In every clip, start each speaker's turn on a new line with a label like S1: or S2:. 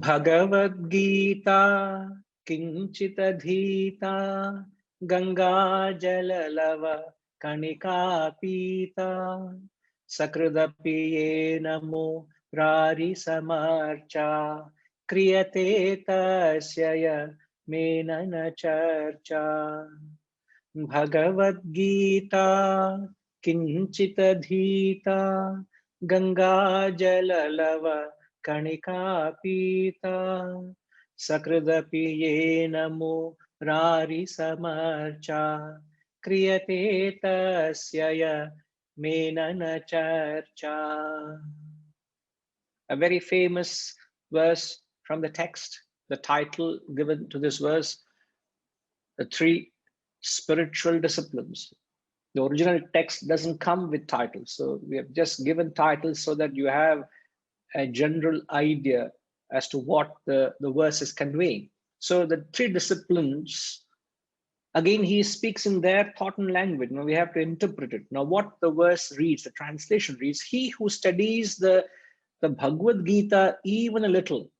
S1: Bhagavad Gita Kinchitadhita Ganga Jalalava Kanika Pita Sakradapi Namo Rari Samarcha Kriyate Tasyaya Menana Charcha Bhagavad Gita Kinchitadhita Ganga Jalalava Kanika Pita Sakradapi Namo Rari Samarcha Kriyate Tasyaya Menana Charcha. A very famous verse from the text, the title given to this verse, the three spiritual disciplines. The original text doesn't come with titles, so we have just given titles so that you have a general idea as to what the verse is conveying. So the three disciplines, again, he speaks in their thought and language. Now we have to interpret it. Now what the verse reads, the translation reads, he who studies the Bhagavad Gita even a little,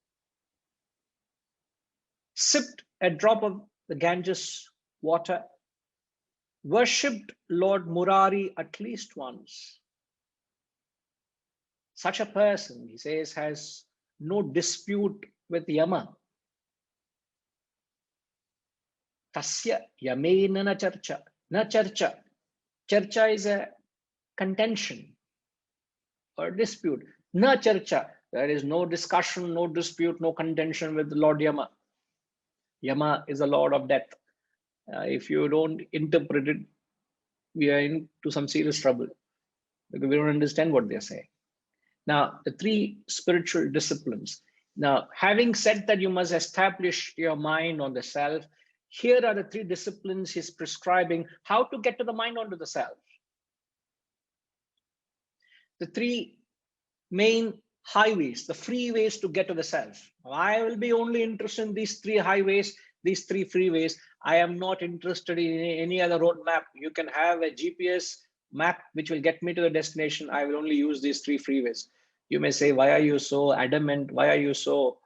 S1: sipped a drop of the Ganges water, worshipped Lord Murari at least once. Such a person, he says, has no dispute with Yama. Tasya yamena na charcha. Na charcha. Charcha is a contention or dispute. Na charcha. There is no discussion, no dispute, no contention with Lord Yama. Yama is the Lord of death. If you don't interpret it, we are into some serious trouble because we don't understand what they're saying. Now, the three spiritual disciplines. Now, having said that you must establish your mind on the self, here are the three disciplines he's prescribing how to get to the mind onto the self. The three main highways, the freeways to get to the self. I will be only interested in these three highways, these three freeways. I am not interested in any other road map. You can have a GPS map which will get me to the destination. I will only use these three freeways. You may say, why are you so adamant? Why are you so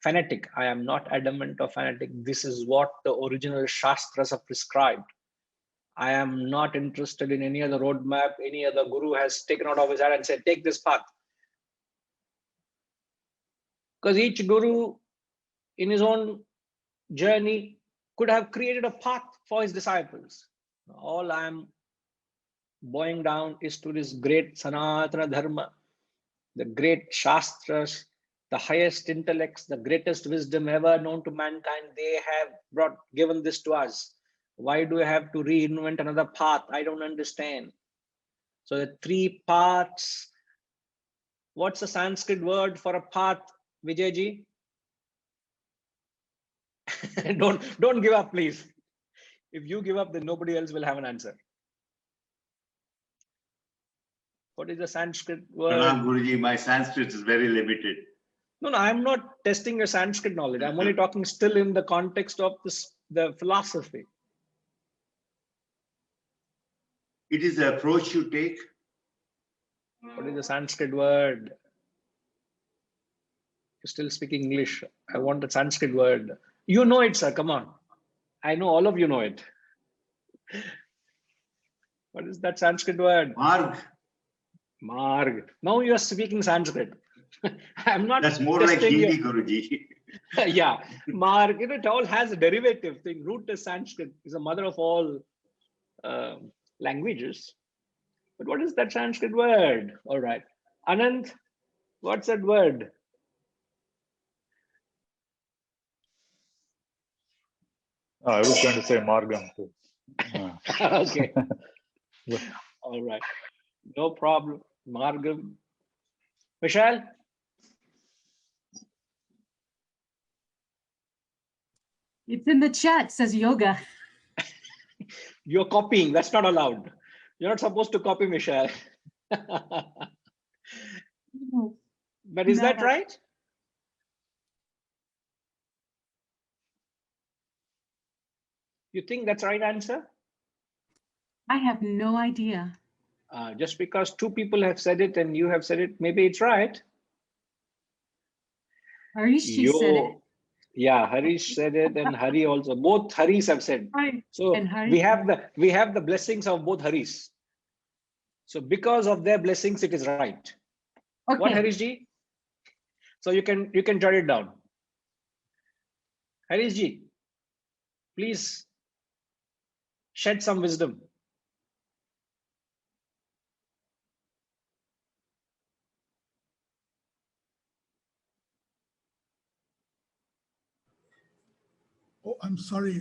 S1: fanatic? I am not adamant or fanatic. This is what the original Shastras have prescribed. I am not interested in any other roadmap. Any other guru has taken out of his head and said, take this path. Because each guru in his own journey could have created a path for his disciples. All I am bowing down is to this great Sanatana Dharma, the great Shastras, the highest intellects, the greatest wisdom ever known to mankind. They have given this to us. Why do I have to reinvent another path? I don't understand. So the three paths. What's the Sanskrit word for a path, Vijayji? Don't give up, please. If you give up, then nobody else will have an answer. What is the Sanskrit word?
S2: Pranam Guruji, my Sanskrit is very limited.
S1: No, I'm not testing your Sanskrit knowledge. I'm only talking still in the context of the philosophy.
S2: It is the approach you take.
S1: What is the Sanskrit word? You're still speaking English. I want the Sanskrit word. You know it, sir. Come on. I know all of you know it. What is that Sanskrit word?
S2: Marg.
S1: Marg. Now you are speaking Sanskrit. I'm not.
S2: That's more like Hindi, Guruji.
S1: Yeah, Marg. It all has a derivative thing. Root is Sanskrit. Is the mother of all languages. But what is that Sanskrit word? All right. Anand, what's that word?
S3: I was going to say Margam too.
S1: Okay. All right. No problem. Margam. Michelle?
S4: It's in the chat, says yoga.
S1: You're copying. That's not allowed. You're not supposed to copy Michelle. But is that right? You think that's the right answer?
S4: I have no idea.
S1: Just because two people have said it and you have said it, maybe it's right.
S4: Harish said it.
S1: Yeah, Harish said it, and Hari also. Both Haris have said.
S4: Right.
S1: So
S4: And Hari.
S1: we have the blessings of both Haris. So because of their blessings, it is right. What,
S4: Okay.
S1: Harish ji? So you can jot it down. Harish ji, please shed some wisdom.
S5: Oh, I'm sorry.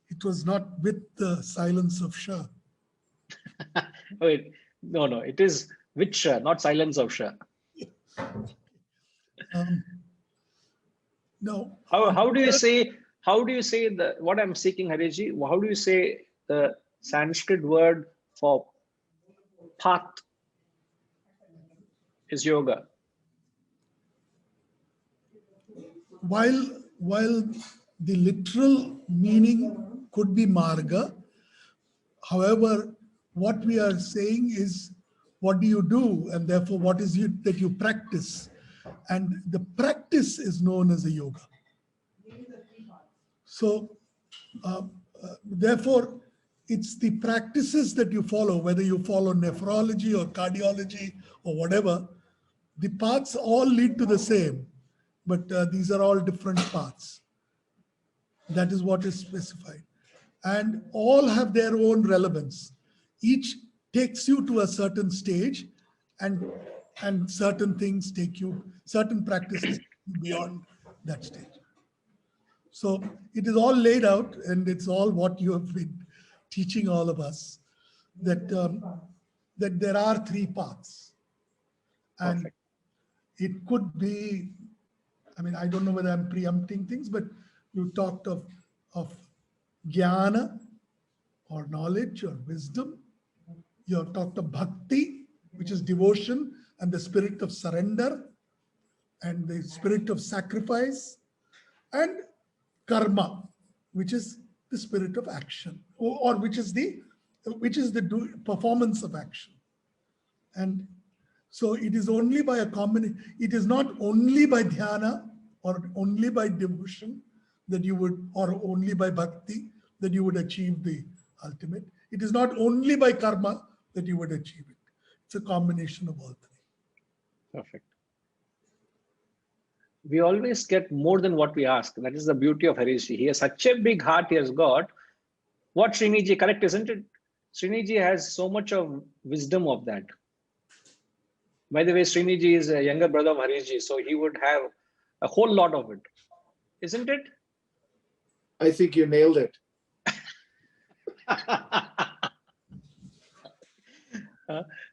S5: It was not with the silence of Shah.
S1: Wait, no, it is with Shah, not silence of Shah.
S5: No.
S1: How do you say the what I'm seeking, Harish ji? How do you say the Sanskrit word for path is yoga?
S5: While the literal meaning could be marga, however, what we are saying is, what do you do? And therefore, what is it that you practice? And the practice is known as a yoga. So, therefore, it's the practices that you follow, whether you follow nephrology or cardiology or whatever, the paths all lead to the same, but these are all different paths. That is what is specified. And all have their own relevance. Each takes you to a certain stage, and certain things take you, certain practices beyond that stage. So it is all laid out, and it's all what you have been teaching all of us, that that there are three paths. And
S1: Perfect.
S5: it could be, I mean, I don't know whether I'm preempting things, but you talked of jnana or knowledge or wisdom. You have talked of bhakti, which is devotion and the spirit of surrender and the spirit of sacrifice, and karma, which is the spirit of action, or which is the performance of action. And so it is only by a combination, it is not only by dhyana or only by devotion that you would, or only by bhakti that you would achieve the ultimate. It is not only by karma that you would achieve it. It's a combination of all three.
S1: Perfect. We always get more than what we ask. That is the beauty of Harish ji. He has such a big heart he has got. What Srini ji, correct, isn't it? Srini ji has so much of wisdom of that. By the way, Srini ji is a younger brother of Harish ji, so he would have a whole lot of it. Isn't it?
S6: I think you nailed it.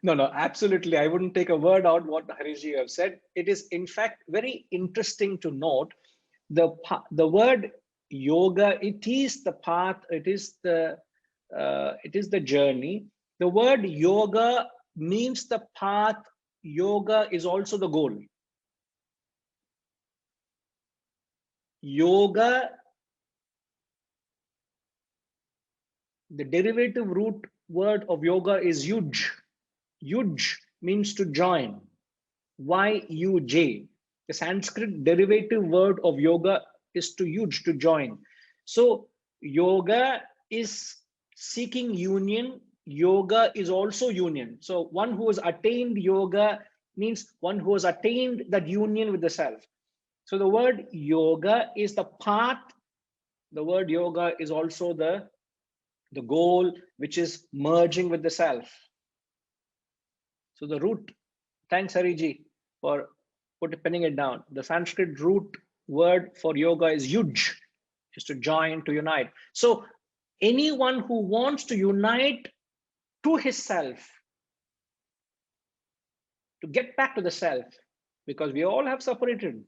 S1: No, absolutely. I wouldn't take a word out what Harish ji have said. It is, in fact, very interesting to note the word yoga. It is the path. It is the journey. The word yoga means the path. Yoga is also the goal. Yoga, the derivative root word of yoga is yuj. Yuj means to join. Y-U-J. The Sanskrit derivative word of yoga is to yuj, to join. So yoga is seeking union. Yoga is also union. So one who has attained yoga means one who has attained that union with the self. So the word yoga is the path. The word yoga is also the goal, which is merging with the self. So the root, thanks Hariji for penning it down. The Sanskrit root word for yoga is yuj, is to join, to unite. So anyone who wants to unite to his self, to get back to the self, because we all have separated.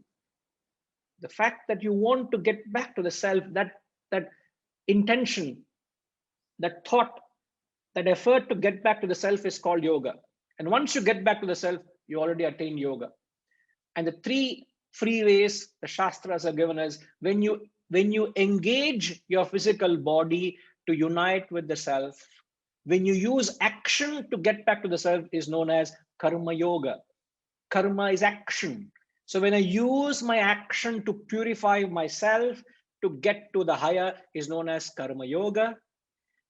S1: The fact that you want to get back to the self, that intention, that thought, that effort to get back to the self is called yoga. And once you get back to the self, you already attained yoga. And the three free ways the Shastras have given us, when you engage your physical body to unite with the self, when you use action to get back to the self, is known as karma yoga. Karma is action. So when I use my action to purify myself to get to the higher is known as karma yoga.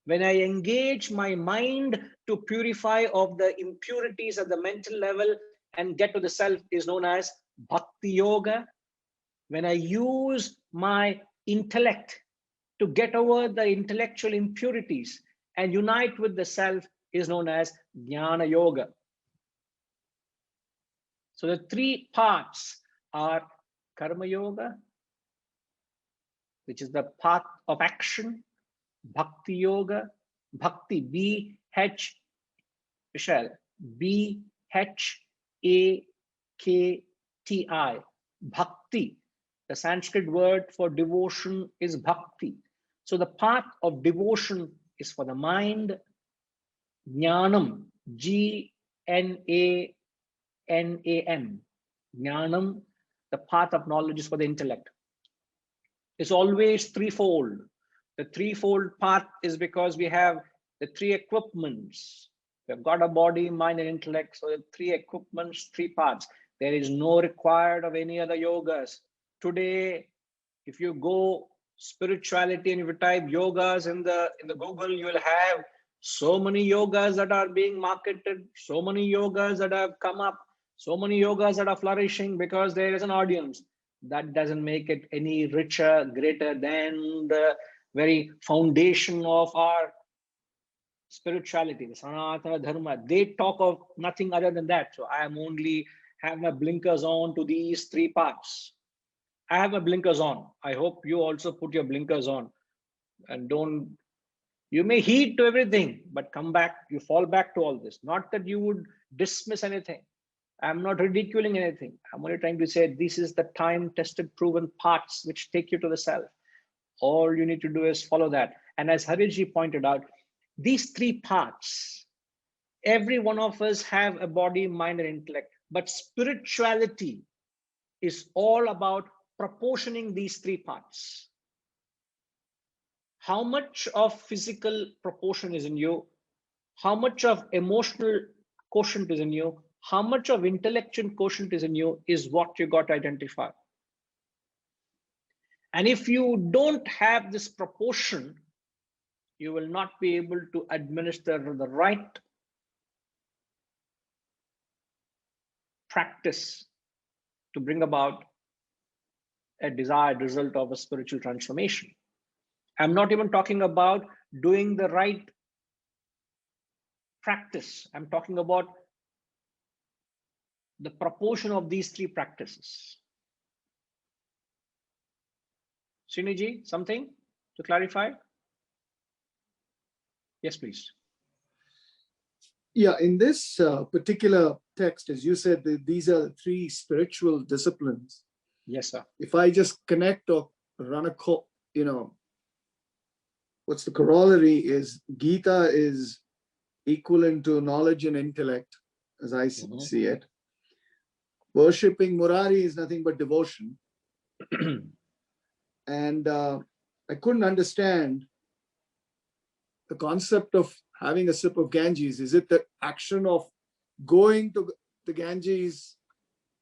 S1: When I engage my mind to purify of the impurities at the mental level and get to the self is known as bhakti yoga. When I use my intellect to get over the intellectual impurities and unite with the self is known as jnana yoga. So the three parts are karma yoga, which is the path of action, bhakti yoga, bhakti, B-H-A-K-T-I, bhakti. The Sanskrit word for devotion is bhakti. So the path of devotion is for the mind, jnanam, G-N-A-N-A-M, jnanam, the path of knowledge is for the intellect. It's always threefold. The threefold path is because we have the three equipments. We've got a body, mind, and intellect. So the three equipments, three parts. There is no required of any other yogas. Today, if you go spirituality and if you type yogas in the Google, you will have so many yogas that are being marketed, so many yogas that have come up, so many yogas that are flourishing because there is an audience. That doesn't make it any richer, greater than the very foundation of our spirituality, the Sanatana Dharma. They talk of nothing other than that. So I am only have my blinkers on to these three parts. I have my blinkers on. I hope you also put your blinkers on and don't, you may heed to everything, but come back, you fall back to all this. Not that you would dismiss anything. I'm not ridiculing anything. I'm only trying to say this is the time-tested, proven paths which take you to the self. All you need to do is follow that. And as Hariji pointed out, these three parts, every one of us have a body, mind, and intellect. But spirituality is all about proportioning these three parts. How much of physical proportion is in you? How much of emotional quotient is in you? How much of intellectual quotient is in you is what you got to identify. And if you don't have this proportion, you will not be able to administer the right practice to bring about a desired result of a spiritual transformation. I'm not even talking about doing the right practice. I'm talking about the proportion of these three practices. Sriniji, something to clarify? Yes, please.
S6: Yeah, in this particular text, as you said, these are the three spiritual disciplines.
S1: Yes, sir.
S6: If I just connect or run a, what's the corollary is Gita is equivalent to knowledge and intellect, as I see it. Worshipping Murari is nothing but devotion. And I couldn't understand the concept of having a sip of Ganges. Is it the action of going to the Ganges?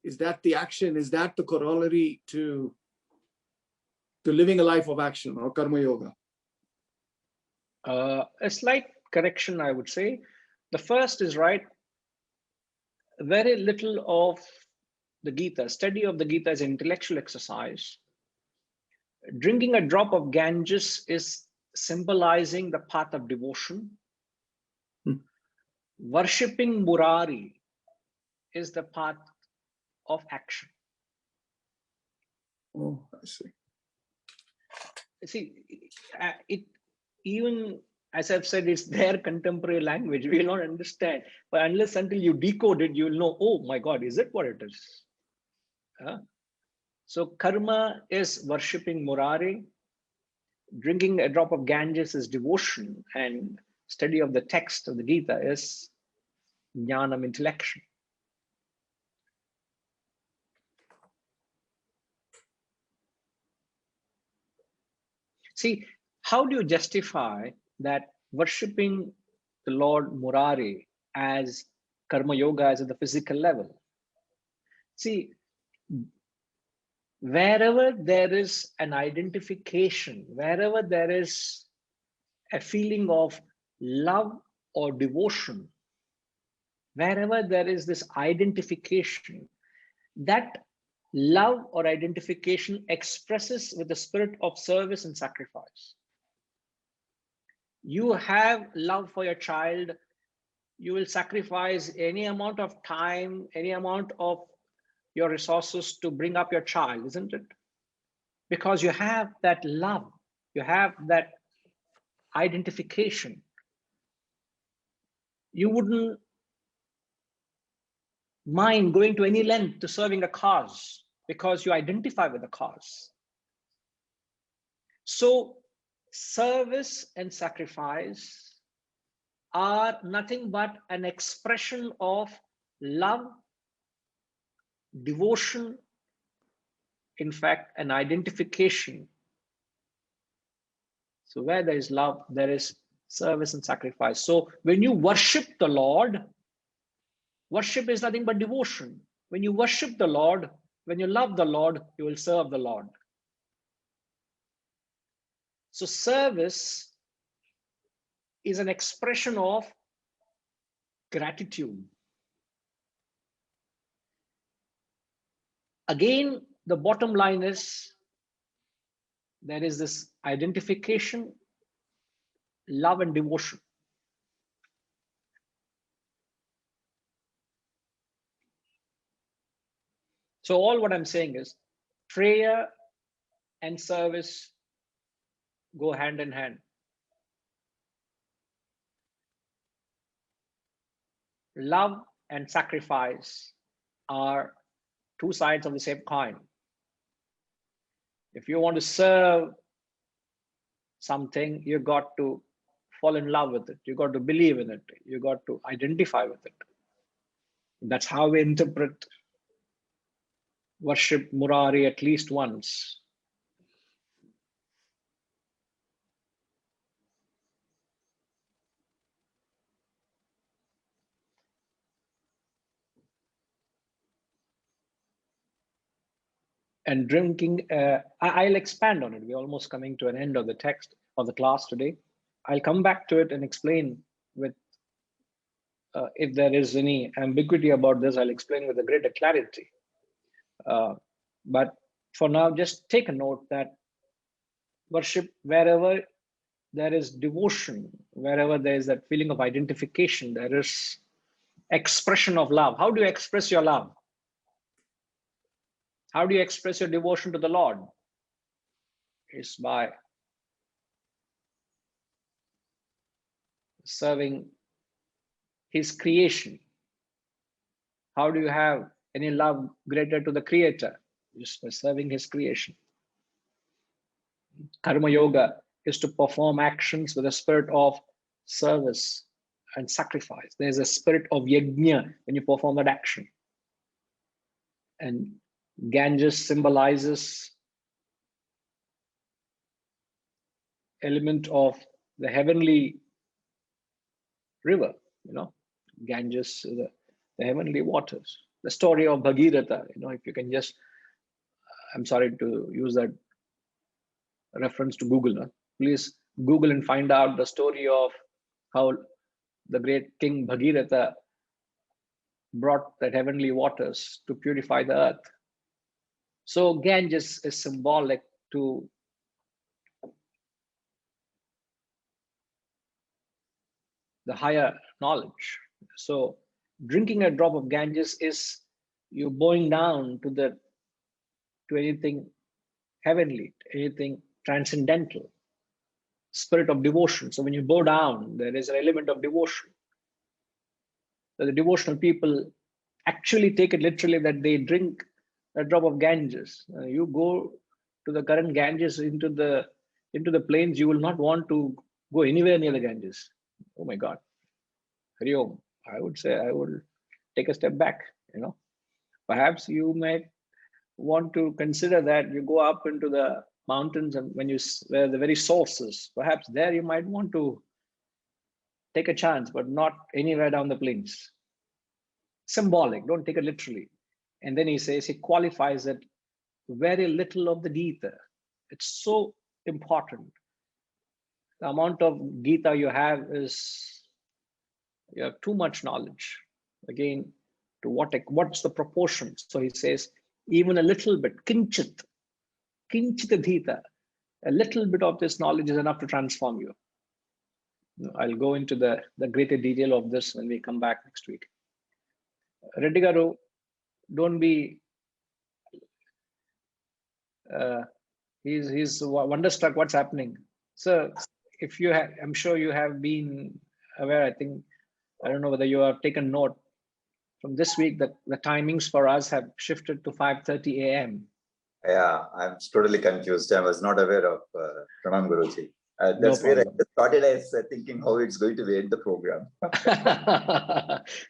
S6: Is that the action? Is that the corollary to living a life of action or karma yoga?
S1: A slight correction, I would say. The first is right. Very little of the Gita, study of the Gita is an intellectual exercise. Drinking a drop of Ganges is symbolizing the path of devotion. Worshipping Murari is the path of action.
S6: Oh, I see.
S1: See, it even as I've said, it's their contemporary language. We will not understand, but unless until you decode it, you will know. Oh my God, is it what it is? So karma is worshipping Murari. Drinking a drop of Ganges is devotion, and study of the text of the Gita is jnanam, intellection. See, how do you justify that worshipping the Lord Murari as karma yoga is at the physical level? See, wherever there is an identification, wherever there is a feeling of love or devotion, wherever there is this identification, that love or identification expresses with the spirit of service and sacrifice. You have love for your child, you will sacrifice any amount of time, any amount of your resources to bring up your child, isn't it? Because you have that love, you have that identification. You wouldn't mind going to any length to serving a cause because you identify with the cause. So service and sacrifice are nothing but an expression of love, devotion, in fact, an identification. So where there is love, there is service and sacrifice. So when you worship the Lord, worship is nothing but devotion. When you worship the Lord, when you love the Lord, you will serve the Lord. So service is an expression of gratitude. Again, the bottom line is there is this identification, love and devotion. So all what I'm saying is prayer and service go hand in hand. Love and sacrifice are two sides of the same coin. If you want to serve something, you got to fall in love with it. You got to believe in it. You got to identify with it. That's how we interpret worship Murari at least once. And drinking, I'll expand on it. We're almost coming to an end of the text of the class today. I'll come back to it and explain with, if there is any ambiguity about this, I'll explain with a greater clarity. But for now, just take a note that worship, wherever there is devotion, wherever there is that feeling of identification, there is expression of love. How do you express your love? How do you express your devotion to the Lord? It's by serving His creation. How do you have any love greater to the Creator? Just by serving His creation. Karma Yoga is to perform actions with a spirit of service and sacrifice. There's a spirit of yajna when you perform that action. And Ganges symbolizes element of the heavenly river, you know, Ganges, the heavenly waters. The story of Bhagirath, you know, if you can just, I'm sorry to use that reference to Google, please Google and find out the story of how the great King Bhagirath brought that heavenly waters to purify the earth. So Ganges is symbolic to the higher knowledge. So drinking a drop of Ganges is you bowing down to anything heavenly, anything transcendental, spirit of devotion. So when you bow down, there is an element of devotion. So the devotional people actually take it literally that they drink a drop of Ganges. You go to the current Ganges into the plains, you will not want to go anywhere near the Ganges. Oh my God. Hari Om. I would say I will take a step back, you know. Perhaps you might want to consider that you go up into the mountains and where the very source is, perhaps there you might want to take a chance, but not anywhere down the plains. Symbolic, don't take it literally. And then he says, he qualifies it, very little of the Gita. It's so important. The amount of Gita you have is, you have too much knowledge. Again, to what's the proportion? So he says, even a little bit, kinchit Gita, a little bit of this knowledge is enough to transform you. I'll go into the greater detail of this when we come back next week. Reddy Garu, don't be, he's wonderstruck what's happening. So if you have, I'm sure you have been aware, I don't know whether you have taken note from this week that the timings for us have shifted to 5:30 a.m.
S7: Yeah, I'm totally confused. I was not aware of Pranam Guruji.
S1: No
S7: That's where I
S1: problem.
S7: just started as thinking how it's going to be end the program.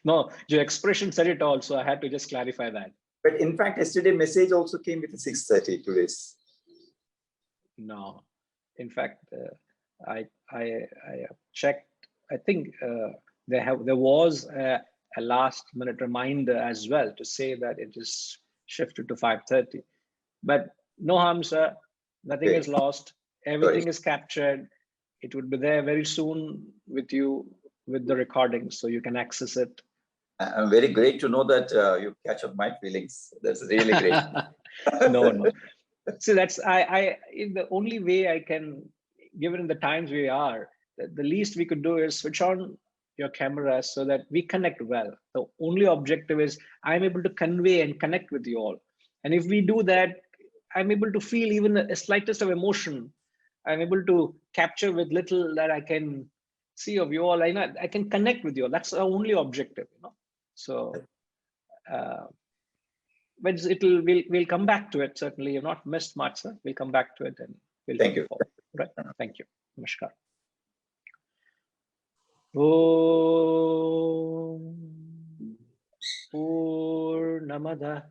S1: No, your expression said it all, so I had to just clarify that.
S7: But in fact, yesterday message also came with 6:30 today's.
S1: No, in fact, I checked. I think there was a last minute reminder as well to say that it is shifted to 5:30. But no harm, sir. Nothing
S7: Okay.
S1: is lost. Everything is captured. It would be there very soon with you with the recording, so you can access it.
S7: I'm very great to know that you catch up my feelings. That's really great.
S1: No. See, that's the only way I can, given the times we are, the least we could do is switch on your camera so that we connect well. The only objective is I'm able to convey and connect with you all. And if we do that, I'm able to feel even the slightest of emotion. I'm able to capture with little that I can see of you all. I can connect with you all. That's our only objective, So, but we'll come back to it. Certainly, you've not missed much, sir. We'll come back to it and we'll
S7: Thank
S1: take
S7: you.
S1: it forward. Right? Thank you. Namaskar. Om Purnamada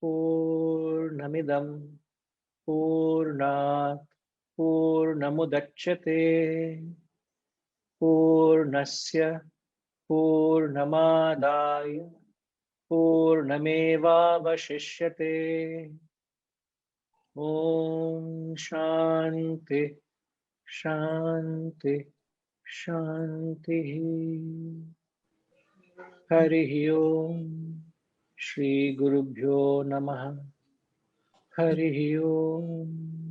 S1: Purnamidam Purnat Purnamudachyate Purnasya Purnamadaya Purnamevavashishyate. Om Shanti Shanti Shanti. Harihi Om. Shri Gurubhyo Namaha. Harihi Om.